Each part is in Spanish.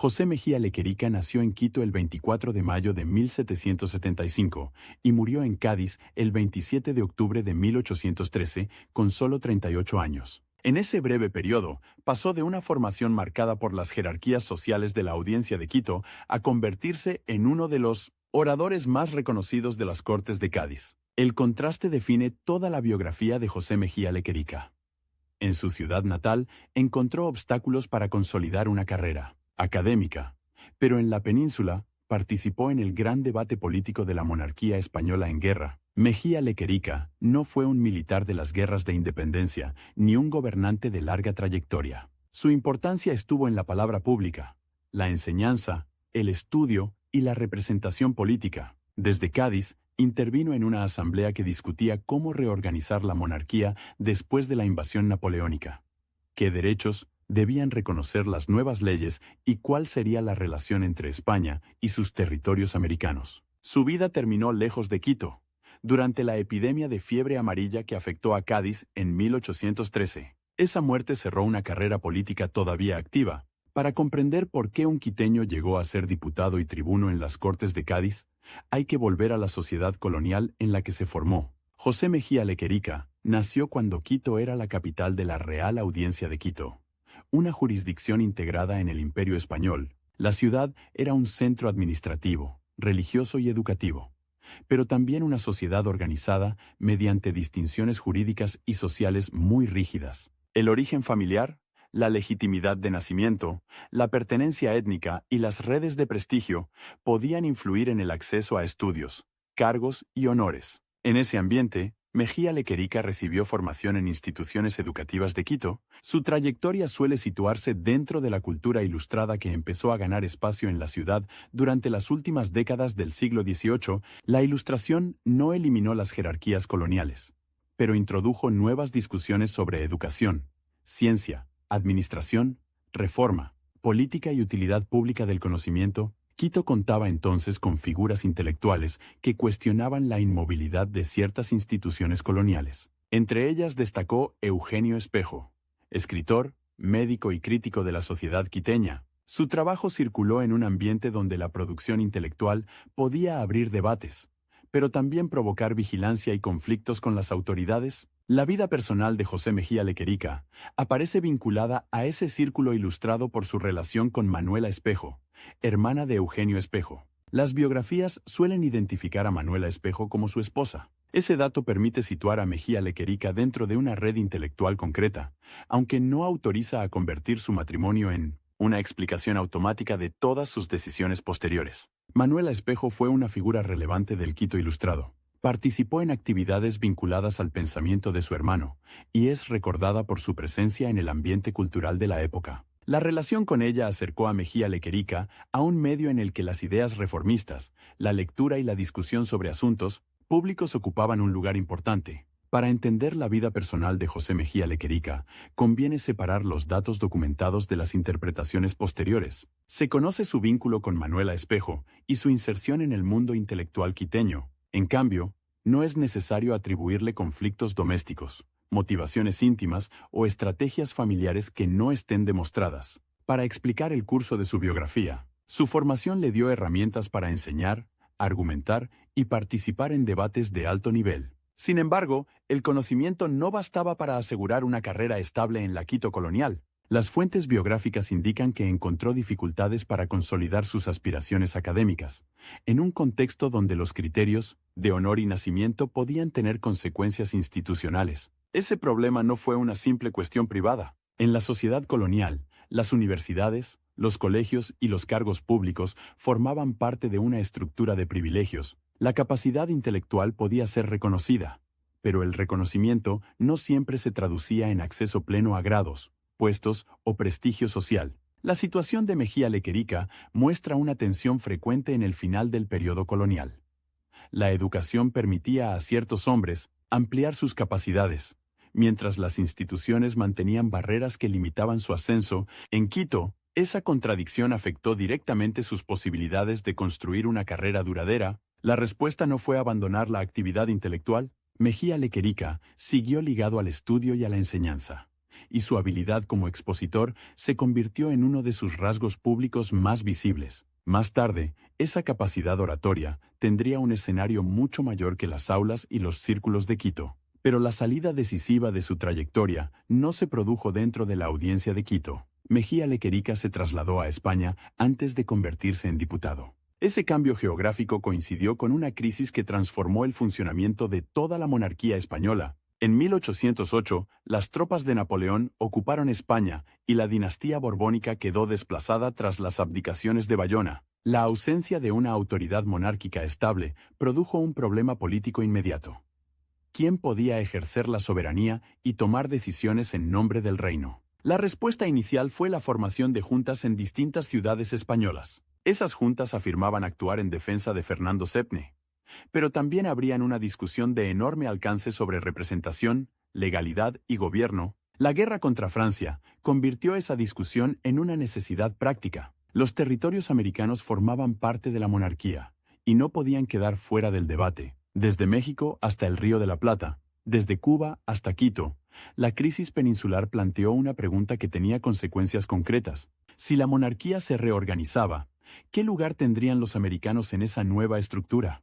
José Mejía Lequerica nació en Quito el 24 de mayo de 1775 y murió en Cádiz el 27 de octubre de 1813 con solo 38 años. En ese breve periodo, pasó de una formación marcada por las jerarquías sociales de la Audiencia de Quito a convertirse en uno de los oradores más reconocidos de las Cortes de Cádiz. El contraste define toda la biografía de José Mejía Lequerica. En su ciudad natal, encontró obstáculos para consolidar una carrera académica, pero en la península participó en el gran debate político de la monarquía española en guerra. Mejía Lequerica no fue un militar de las guerras de independencia, ni un gobernante de larga trayectoria. Su importancia estuvo en la palabra pública, la enseñanza, el estudio y la representación política. Desde Cádiz, intervino en una asamblea que discutía cómo reorganizar la monarquía después de la invasión napoleónica. ¿Qué derechos debían reconocer las nuevas leyes y cuál sería la relación entre España y sus territorios americanos? Su vida terminó lejos de Quito, durante la epidemia de fiebre amarilla que afectó a Cádiz en 1813. Esa muerte cerró una carrera política todavía activa. Para comprender por qué un quiteño llegó a ser diputado y tribuno en las Cortes de Cádiz, hay que volver a la sociedad colonial en la que se formó. José Mejía Lequerica nació cuando Quito era la capital de la Real Audiencia de Quito, una jurisdicción integrada en el Imperio Español. La ciudad era un centro administrativo, religioso y educativo, pero también una sociedad organizada mediante distinciones jurídicas y sociales muy rígidas. El origen familiar, la legitimidad de nacimiento, la pertenencia étnica y las redes de prestigio podían influir en el acceso a estudios, cargos y honores. En ese ambiente, Mejía Lequerica recibió formación en instituciones educativas de Quito. Su trayectoria suele situarse dentro de la cultura ilustrada que empezó a ganar espacio en la ciudad durante las últimas décadas del siglo XVIII. La Ilustración no eliminó las jerarquías coloniales, pero introdujo nuevas discusiones sobre educación, ciencia, administración, reforma, política y utilidad pública del conocimiento. Quito contaba entonces con figuras intelectuales que cuestionaban la inmovilidad de ciertas instituciones coloniales. Entre ellas destacó Eugenio Espejo, escritor, médico y crítico de la sociedad quiteña. Su trabajo circuló en un ambiente donde la producción intelectual podía abrir debates, pero también provocar vigilancia y conflictos con las autoridades. La vida personal de José Mejía Lequerica aparece vinculada a ese círculo ilustrado por su relación con Manuela Espejo, hermana de Eugenio Espejo. Las biografías suelen identificar a Manuela Espejo como su esposa. Ese dato permite situar a Mejía Lequerica dentro de una red intelectual concreta, aunque no autoriza a convertir su matrimonio en una explicación automática de todas sus decisiones posteriores. Manuela Espejo fue una figura relevante del Quito ilustrado. Participó en actividades vinculadas al pensamiento de su hermano, y es recordada por su presencia en el ambiente cultural de la época. La relación con ella acercó a Mejía Lequerica a un medio en el que las ideas reformistas, la lectura y la discusión sobre asuntos públicos ocupaban un lugar importante. Para entender la vida personal de José Mejía Lequerica, conviene separar los datos documentados de las interpretaciones posteriores. Se conoce su vínculo con Manuela Espejo y su inserción en el mundo intelectual quiteño. En cambio, no es necesario atribuirle conflictos domésticos, motivaciones íntimas o estrategias familiares que no estén demostradas. Para explicar el curso de su biografía, su formación le dio herramientas para enseñar, argumentar y participar en debates de alto nivel. Sin embargo, el conocimiento no bastaba para asegurar una carrera estable en la Quito colonial. Las fuentes biográficas indican que encontró dificultades para consolidar sus aspiraciones académicas, en un contexto donde los criterios de honor y nacimiento podían tener consecuencias institucionales. Ese problema no fue una simple cuestión privada. En la sociedad colonial, las universidades, los colegios y los cargos públicos formaban parte de una estructura de privilegios. La capacidad intelectual podía ser reconocida, pero el reconocimiento no siempre se traducía en acceso pleno a grados, puestos o prestigio social. La situación de Mejía Lequerica muestra una tensión frecuente en el final del periodo colonial. La educación permitía a ciertos hombres ampliar sus capacidades, mientras las instituciones mantenían barreras que limitaban su ascenso. En Quito, esa contradicción afectó directamente sus posibilidades de construir una carrera duradera. La respuesta no fue abandonar la actividad intelectual. Mejía Lequerica siguió ligado al estudio y a la enseñanza. y su habilidad como expositor se convirtió en uno de sus rasgos públicos más visibles. Más tarde, esa capacidad oratoria tendría un escenario mucho mayor que las aulas y los círculos de Quito. Pero la salida decisiva de su trayectoria no se produjo dentro de la audiencia de Quito. Mejía Lequerica se trasladó a España antes de convertirse en diputado. Ese cambio geográfico coincidió con una crisis que transformó el funcionamiento de toda la monarquía española. En 1808, las tropas de Napoleón ocuparon España y la dinastía borbónica quedó desplazada tras las abdicaciones de Bayona. La ausencia de una autoridad monárquica estable produjo un problema político inmediato. ¿Quién podía ejercer la soberanía y tomar decisiones en nombre del reino? La respuesta inicial fue la formación de juntas en distintas ciudades españolas. Esas juntas afirmaban actuar en defensa de Fernando VII. Pero también habrían una discusión de enorme alcance sobre representación, legalidad y gobierno. La guerra contra Francia convirtió esa discusión en una necesidad práctica. Los territorios americanos formaban parte de la monarquía y no podían quedar fuera del debate. Desde México hasta el Río de la Plata, desde Cuba hasta Quito, la crisis peninsular planteó una pregunta que tenía consecuencias concretas. Si la monarquía se reorganizaba, ¿qué lugar tendrían los americanos en esa nueva estructura?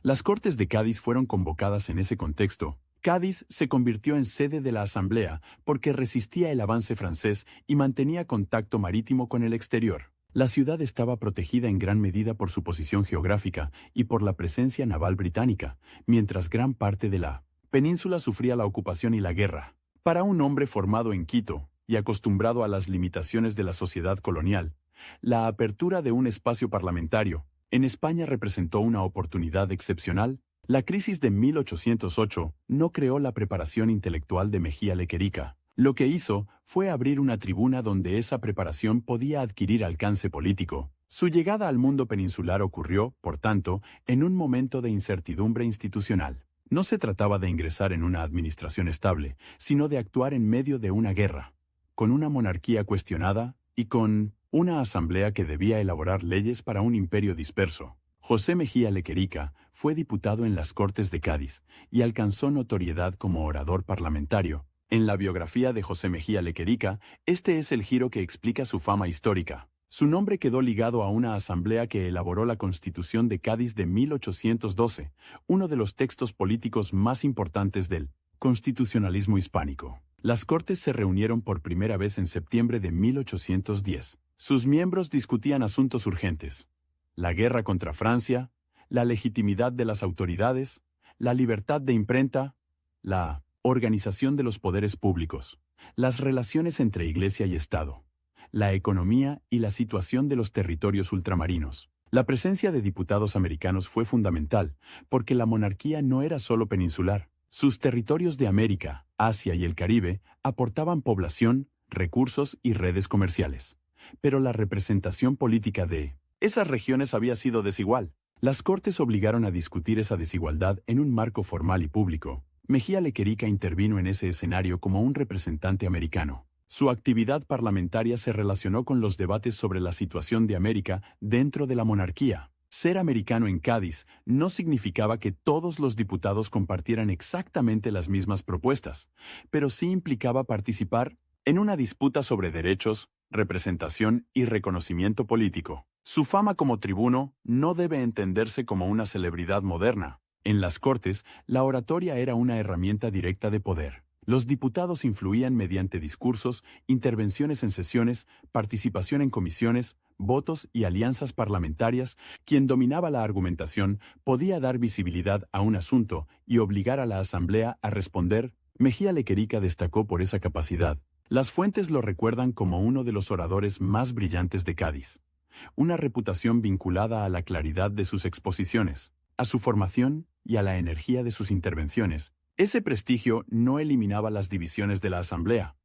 Las Cortes de Cádiz fueron convocadas en ese contexto. Cádiz se convirtió en sede de la Asamblea porque resistía el avance francés y mantenía contacto marítimo con el exterior. La ciudad estaba protegida en gran medida por su posición geográfica y por la presencia naval británica, mientras gran parte de la península sufría la ocupación y la guerra. Para un hombre formado en Quito y acostumbrado a las limitaciones de la sociedad colonial, la apertura de un espacio parlamentario en España representó una oportunidad excepcional. La crisis de 1808 no creó la preparación intelectual de Mejía Lequerica. Lo que hizo fue abrir una tribuna donde esa preparación podía adquirir alcance político. Su llegada al mundo peninsular ocurrió, por tanto, en un momento de incertidumbre institucional. No se trataba de ingresar en una administración estable, sino de actuar en medio de una guerra, con una monarquía cuestionada y con una asamblea que debía elaborar leyes para un imperio disperso. José Mejía Lequerica fue diputado en las Cortes de Cádiz y alcanzó notoriedad como orador parlamentario. En la biografía de José Mejía Lequerica, este es el giro que explica su fama histórica. Su nombre quedó ligado a una asamblea que elaboró la Constitución de Cádiz de 1812, uno de los textos políticos más importantes del constitucionalismo hispánico. Las Cortes se reunieron por primera vez en septiembre de 1810. Sus miembros discutían asuntos urgentes: la guerra contra Francia, la legitimidad de las autoridades, la libertad de imprenta, la organización de los poderes públicos, las relaciones entre Iglesia y Estado, la economía y la situación de los territorios ultramarinos. La presencia de diputados americanos fue fundamental, porque la monarquía no era solo peninsular. Sus territorios de América, Asia y el Caribe aportaban población, recursos y redes comerciales. Pero la representación política de esas regiones había sido desigual. Las Cortes obligaron a discutir esa desigualdad en un marco formal y público. Mejía Lequerica intervino en ese escenario como un representante americano. Su actividad parlamentaria se relacionó con los debates sobre la situación de América dentro de la monarquía. Ser americano en Cádiz no significaba que todos los diputados compartieran exactamente las mismas propuestas, pero sí implicaba participar en una disputa sobre derechos, representación y reconocimiento político. Su fama como tribuno no debe entenderse como una celebridad moderna. En las Cortes, la oratoria era una herramienta directa de poder. Los diputados influían mediante discursos, intervenciones en sesiones, participación en comisiones, votos y alianzas parlamentarias. Quien dominaba la argumentación podía dar visibilidad a un asunto y obligar a la Asamblea a responder. Mejía Lequerica destacó por esa capacidad. Las fuentes lo recuerdan como uno de los oradores más brillantes de Cádiz. Una reputación vinculada a la claridad de sus exposiciones, a su formación y a la energía de sus intervenciones. Ese prestigio no eliminaba las divisiones de la Asamblea,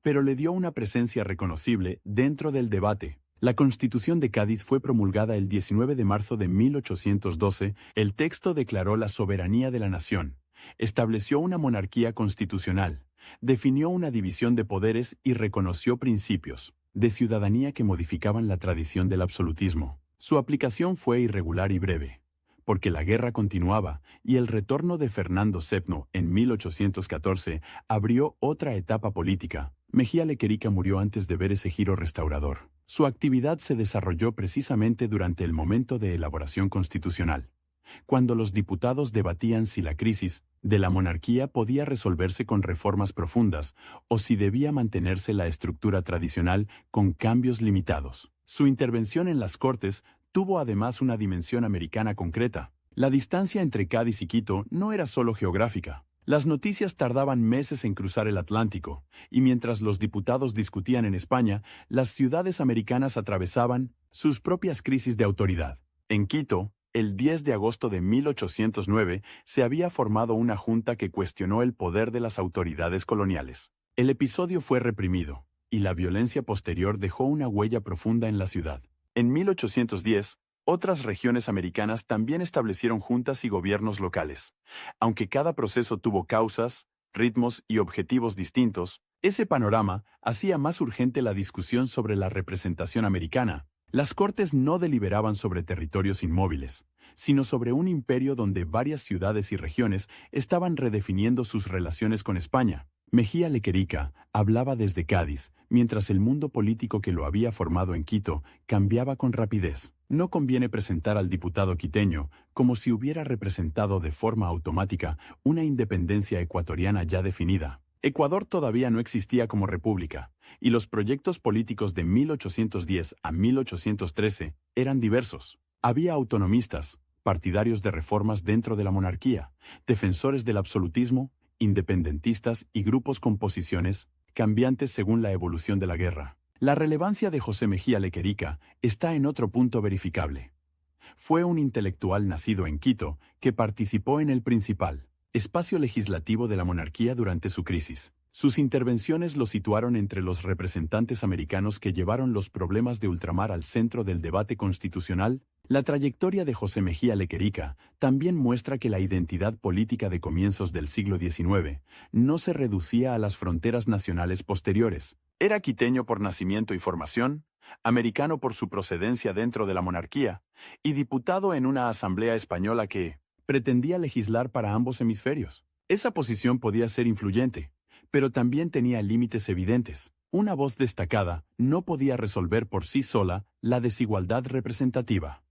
pero le dio una presencia reconocible dentro del debate. La Constitución de Cádiz fue promulgada el 19 de marzo de 1812. El texto declaró la soberanía de la nación, estableció una monarquía constitucional, definió una división de poderes y reconoció principios de ciudadanía que modificaban la tradición del absolutismo. Su aplicación fue irregular y breve. porque la guerra continuaba y el retorno de Fernando VII en 1814 abrió otra etapa política. Mejía Lequerica murió antes de ver ese giro restaurador. Su actividad se desarrolló precisamente durante el momento de elaboración constitucional, cuando los diputados debatían si la crisis de la monarquía podía resolverse con reformas profundas o si debía mantenerse la estructura tradicional con cambios limitados. Su intervención en las Cortes tuvo además una dimensión americana concreta. La distancia entre Cádiz y Quito no era solo geográfica. Las noticias tardaban meses en cruzar el Atlántico, y mientras los diputados discutían en España, las ciudades americanas atravesaban sus propias crisis de autoridad. En Quito, el 10 de agosto de 1809, se había formado una junta que cuestionó el poder de las autoridades coloniales. El episodio fue reprimido, y la violencia posterior dejó una huella profunda en la ciudad. En 1810, otras regiones americanas también establecieron juntas y gobiernos locales. Aunque cada proceso tuvo causas, ritmos y objetivos distintos, ese panorama hacía más urgente la discusión sobre la representación americana. Las Cortes no deliberaban sobre territorios inmóviles, sino sobre un imperio donde varias ciudades y regiones estaban redefiniendo sus relaciones con España. Mejía Lequerica hablaba desde Cádiz, mientras el mundo político que lo había formado en Quito cambiaba con rapidez. No conviene presentar al diputado quiteño como si hubiera representado de forma automática una independencia ecuatoriana ya definida. Ecuador todavía no existía como república, y los proyectos políticos de 1810 a 1813 eran diversos. Había autonomistas, partidarios de reformas dentro de la monarquía, defensores del absolutismo, independentistas y grupos con posiciones cambiantes según la evolución de la guerra. La relevancia de José Mejía Lequerica está en otro punto verificable. Fue un intelectual nacido en Quito que participó en el principal espacio legislativo de la monarquía durante su crisis. Sus intervenciones lo situaron entre los representantes americanos que llevaron los problemas de ultramar al centro del debate constitucional. La trayectoria de José Mejía Lequerica también muestra que la identidad política de comienzos del siglo XIX no se reducía a las fronteras nacionales posteriores. Era quiteño por nacimiento y formación, americano por su procedencia dentro de la monarquía, y diputado en una asamblea española que pretendía legislar para ambos hemisferios. Esa posición podía ser influyente, pero también tenía límites evidentes. Una voz destacada no podía resolver por sí sola la desigualdad representativa,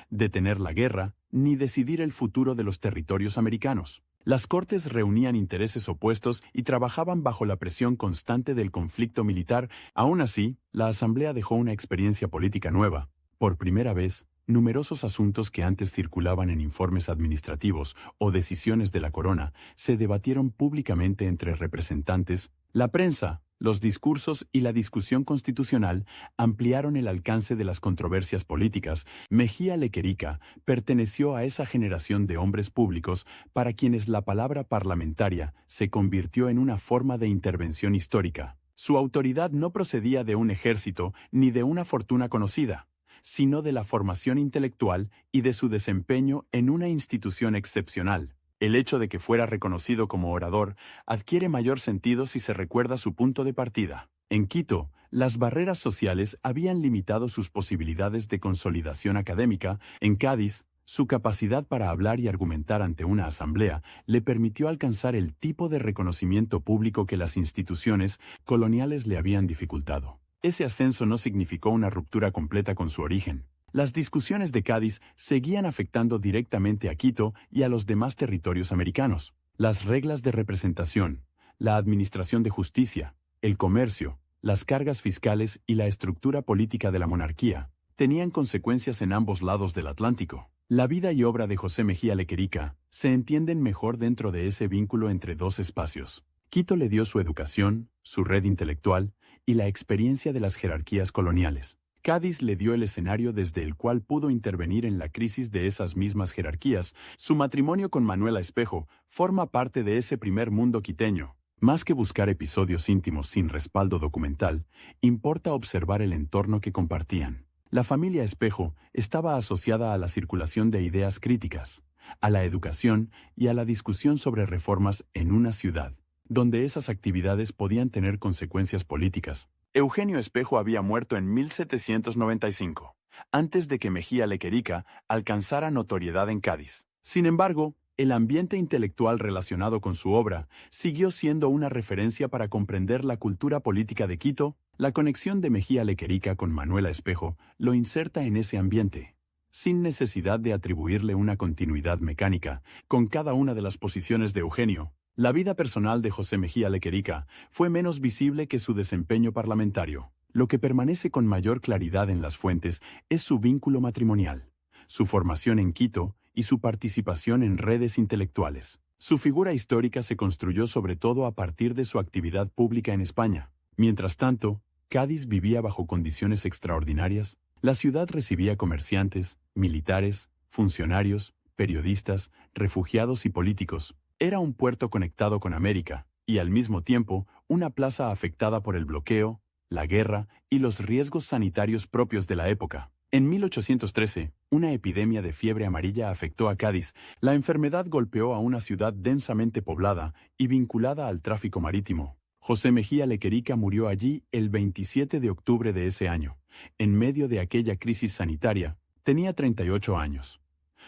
detener la guerra, ni decidir el futuro de los territorios americanos. Las Cortes reunían intereses opuestos y trabajaban bajo la presión constante del conflicto militar. Aún así, la Asamblea dejó una experiencia política nueva. Por primera vez, numerosos asuntos que antes circulaban en informes administrativos o decisiones de la corona se debatieron públicamente entre representantes. La prensa, los discursos y la discusión constitucional ampliaron el alcance de las controversias políticas. Mejía Lequerica perteneció a esa generación de hombres públicos para quienes la palabra parlamentaria se convirtió en una forma de intervención histórica. Su autoridad no procedía de un ejército ni de una fortuna conocida, sino de la formación intelectual y de su desempeño en una institución excepcional. El hecho de que fuera reconocido como orador adquiere mayor sentido si se recuerda su punto de partida. En Quito, las barreras sociales habían limitado sus posibilidades de consolidación académica. En Cádiz, su capacidad para hablar y argumentar ante una asamblea le permitió alcanzar el tipo de reconocimiento público que las instituciones coloniales le habían dificultado. Ese ascenso no significó una ruptura completa con su origen. Las discusiones de Cádiz seguían afectando directamente a Quito y a los demás territorios americanos. Las reglas de representación, la administración de justicia, el comercio, las cargas fiscales y la estructura política de la monarquía tenían consecuencias en ambos lados del Atlántico. La vida y obra de José Mejía Lequerica se entienden mejor dentro de ese vínculo entre dos espacios. Quito le dio su educación, su red intelectual y la experiencia de las jerarquías coloniales. Cádiz le dio el escenario desde el cual pudo intervenir en la crisis de esas mismas jerarquías. Su matrimonio con Manuela Espejo forma parte de ese primer mundo quiteño. Más que buscar episodios íntimos sin respaldo documental, importa observar el entorno que compartían. La familia Espejo estaba asociada a la circulación de ideas críticas, a la educación y a la discusión sobre reformas en una ciudad donde esas actividades podían tener consecuencias políticas. Eugenio Espejo había muerto en 1795. antes de que Mejía Lequerica alcanzara notoriedad en Cádiz. Sin embargo, el ambiente intelectual relacionado con su obra siguió siendo una referencia para comprender la cultura política de Quito. La conexión de Mejía Lequerica con Manuela Espejo lo inserta en ese ambiente, sin necesidad de atribuirle una continuidad mecánica con cada una de las posiciones de Eugenio. La vida personal de José Mejía Lequerica fue menos visible que su desempeño parlamentario. Lo que permanece con mayor claridad en las fuentes es su vínculo matrimonial, su formación en Quito y su participación en redes intelectuales. Su figura histórica se construyó sobre todo a partir de su actividad pública en España. Mientras tanto, Cádiz vivía bajo condiciones extraordinarias. La ciudad recibía comerciantes, militares, funcionarios, periodistas, refugiados y políticos. Era un puerto conectado con América, y al mismo tiempo, una plaza afectada por el bloqueo, la guerra y los riesgos sanitarios propios de la época. En 1813, una epidemia de fiebre amarilla afectó a Cádiz. La enfermedad golpeó a una ciudad densamente poblada y vinculada al tráfico marítimo. José Mejía Lequerica murió allí el 27 de octubre de ese año. En medio de aquella crisis sanitaria, tenía 38 años.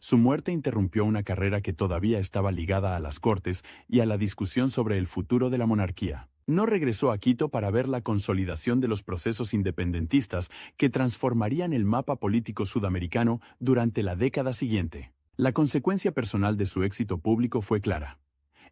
Su muerte interrumpió una carrera que todavía estaba ligada a las Cortes y a la discusión sobre el futuro de la monarquía. No regresó a Quito para ver la consolidación de los procesos independentistas que transformarían el mapa político sudamericano durante la década siguiente. La consecuencia personal de su éxito público fue clara.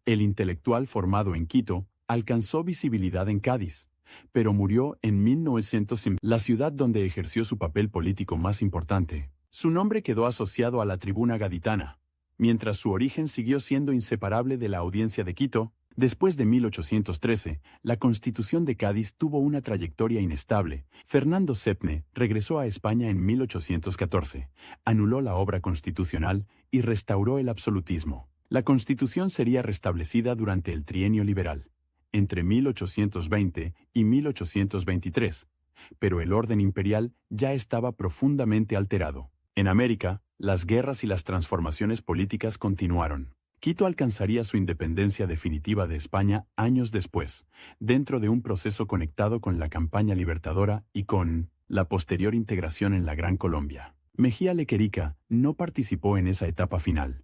El intelectual formado en Quito alcanzó visibilidad en Cádiz, pero murió en 1900, la ciudad donde ejerció su papel político más importante. Su nombre quedó asociado a la tribuna gaditana, mientras su origen siguió siendo inseparable de la Audiencia de Quito. Después de 1813, la Constitución de Cádiz tuvo una trayectoria inestable. Fernando VII regresó a España en 1814, anuló la obra constitucional y restauró el absolutismo. La Constitución sería restablecida durante el trienio liberal, entre 1820 y 1823, pero el orden imperial ya estaba profundamente alterado. En América, las guerras y las transformaciones políticas continuaron. Quito alcanzaría su independencia definitiva de España años después, dentro de un proceso conectado con la campaña libertadora y con la posterior integración en la Gran Colombia. Mejía Lequerica no participó en esa etapa final,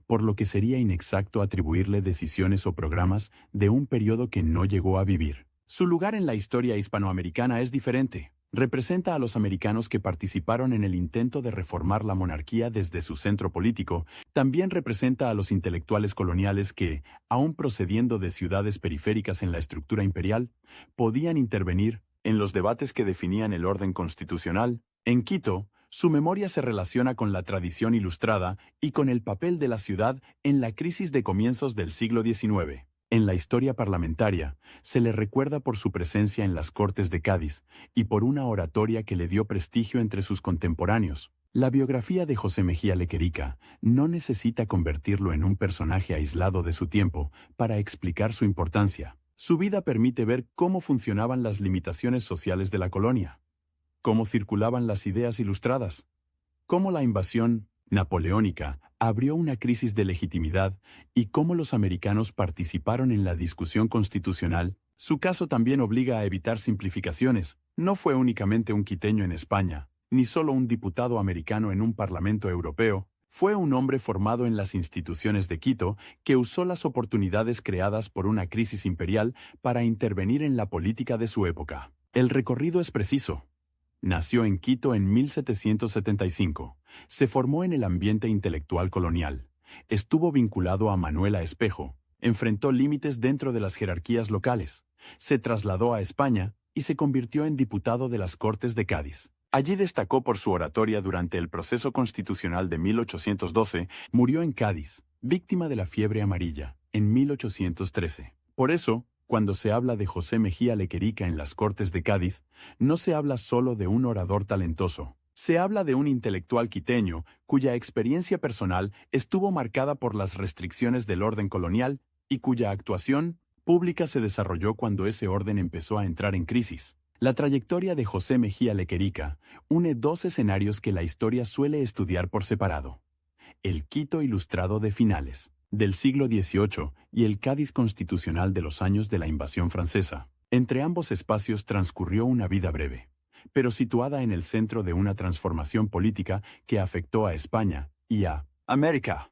por lo que sería inexacto atribuirle decisiones o programas de un periodo que no llegó a vivir. Su lugar en la historia hispanoamericana es diferente. Representa a los americanos que participaron en el intento de reformar la monarquía desde su centro político. También representa a los intelectuales coloniales que, aun procediendo de ciudades periféricas en la estructura imperial, podían intervenir en los debates que definían el orden constitucional. En Quito, su memoria se relaciona con la tradición ilustrada y con el papel de la ciudad en la crisis de comienzos del siglo XIX. En la historia parlamentaria, se le recuerda por su presencia en las Cortes de Cádiz y por una oratoria que le dio prestigio entre sus contemporáneos. La biografía de José Mejía Lequerica no necesita convertirlo en un personaje aislado de su tiempo para explicar su importancia. Su vida permite ver cómo funcionaban las limitaciones sociales de la colonia, cómo circulaban las ideas ilustradas, cómo la invasión napoleónica abrió una crisis de legitimidad y cómo los americanos participaron en la discusión constitucional. Su caso también obliga a evitar simplificaciones. No fue únicamente un quiteño en España, ni solo un diputado americano en un parlamento europeo. Fue un hombre formado en las instituciones de Quito que usó las oportunidades creadas por una crisis imperial para intervenir en la política de su época. El recorrido es preciso. Nació en Quito en 1775. Se formó en el ambiente intelectual colonial. Estuvo vinculado a Manuela Espejo. Enfrentó límites dentro de las jerarquías locales. Se trasladó a España y se convirtió en diputado de las Cortes de Cádiz. Allí destacó por su oratoria durante el proceso constitucional de 1812. Murió en Cádiz, víctima de la fiebre amarilla, en 1813. Por eso, cuando se habla de José Mejía Lequerica en las Cortes de Cádiz, no se habla solo de un orador talentoso. Se habla de un intelectual quiteño cuya experiencia personal estuvo marcada por las restricciones del orden colonial y cuya actuación pública se desarrolló cuando ese orden empezó a entrar en crisis. La trayectoria de José Mejía Lequerica une dos escenarios que la historia suele estudiar por separado: el Quito ilustrado de finales del siglo XVIII y el Cádiz constitucional de los años de la invasión francesa. Entre ambos espacios transcurrió una vida breve, pero situada en el centro de una transformación política que afectó a España y a América.